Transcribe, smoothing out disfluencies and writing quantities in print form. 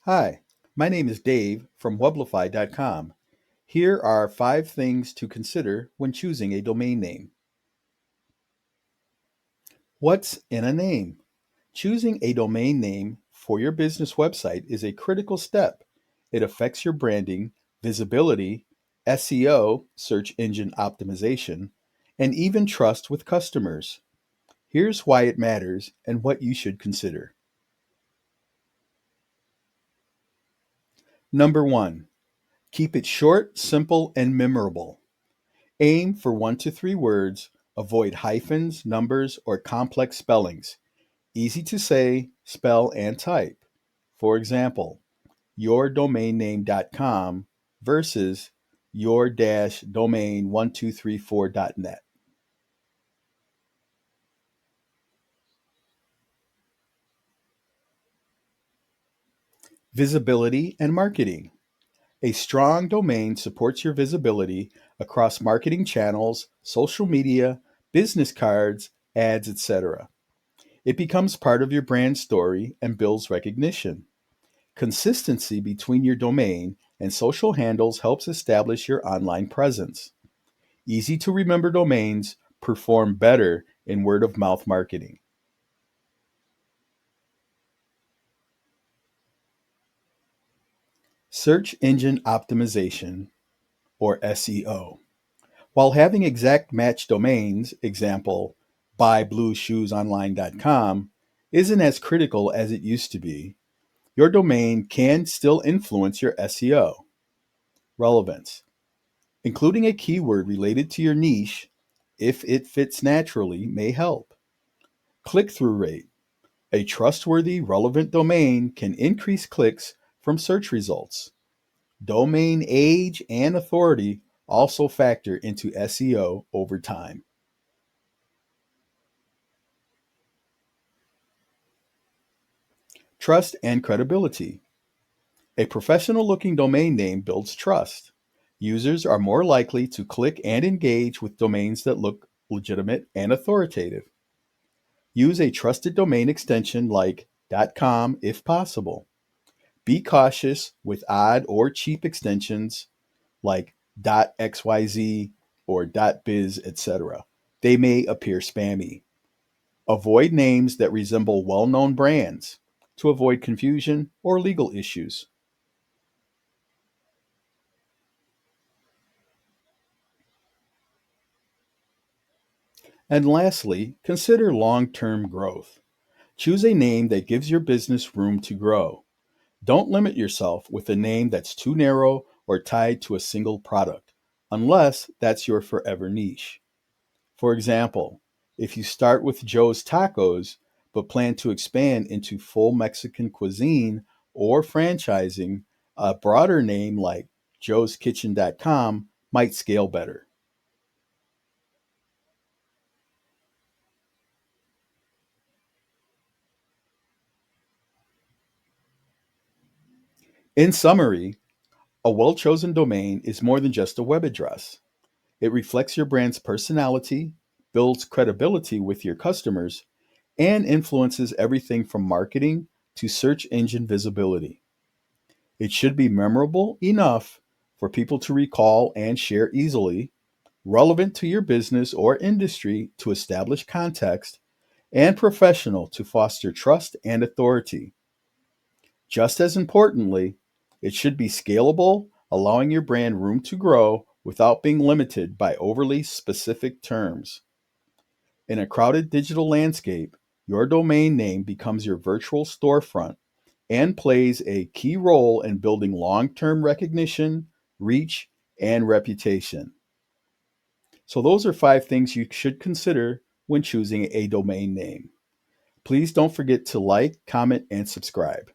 Hi, my name is Dave from Weblify.com. Here are 5 things to consider when choosing a domain name. What's in a name? Choosing a domain name for your business website is a critical step. It affects your branding, visibility, SEO, search engine optimization, and even trust with customers. Here's why it matters and what you should consider. Number 1, keep it short, simple, and memorable. Aim for 1 to 3 words, avoid hyphens, numbers, or complex spellings. Easy to say, spell, and type. For example, yourdomainname.com versus your-domain1234.net. Visibility and marketing. A strong domain supports your visibility across marketing channels, social media, business cards, ads, etc. It becomes part of your brand story and builds recognition. Consistency between your domain and social handles helps establish your online presence. Easy to remember domains perform better in word of mouth marketing. Search engine optimization, or SEO. While having exact match domains, example, buyblueshoesonline.com, isn't as critical as it used to be, your domain can still influence your SEO. Relevance. Including a keyword related to your niche, if it fits naturally, may help. Click through rate. A trustworthy, relevant domain can increase clicks from search results. Domain age and authority also factor into SEO over time. Trust and credibility. A professional looking domain name builds trust. Users are more likely to click and engage with domains that look legitimate and authoritative. Use a trusted domain extension like .com if possible. Be cautious with odd or cheap extensions like .xyz or .biz, etc. They may appear spammy. Avoid names that resemble well-known brands to avoid confusion or legal issues. And lastly, consider long-term growth. Choose a name that gives your business room to grow. Don't limit yourself with a name that's too narrow or tied to a single product, unless that's your forever niche. For example, if you start with Joe's Tacos but plan to expand into full Mexican cuisine or franchising, a broader name like joeskitchen.com might scale better. In summary, a well chosen domain is more than just a web address. It reflects your brand's personality, builds credibility with your customers, and influences everything from marketing to search engine visibility. It should be memorable enough for people to recall and share easily, relevant to your business or industry to establish context, and professional to foster trust and authority. Just as importantly, it should be scalable, allowing your brand room to grow without being limited by overly specific terms. In a crowded digital landscape, your domain name becomes your virtual storefront and plays a key role in building long term recognition, reach, and reputation. So, those are 5 things you should consider when choosing a domain name. Please don't forget to like, comment, and subscribe.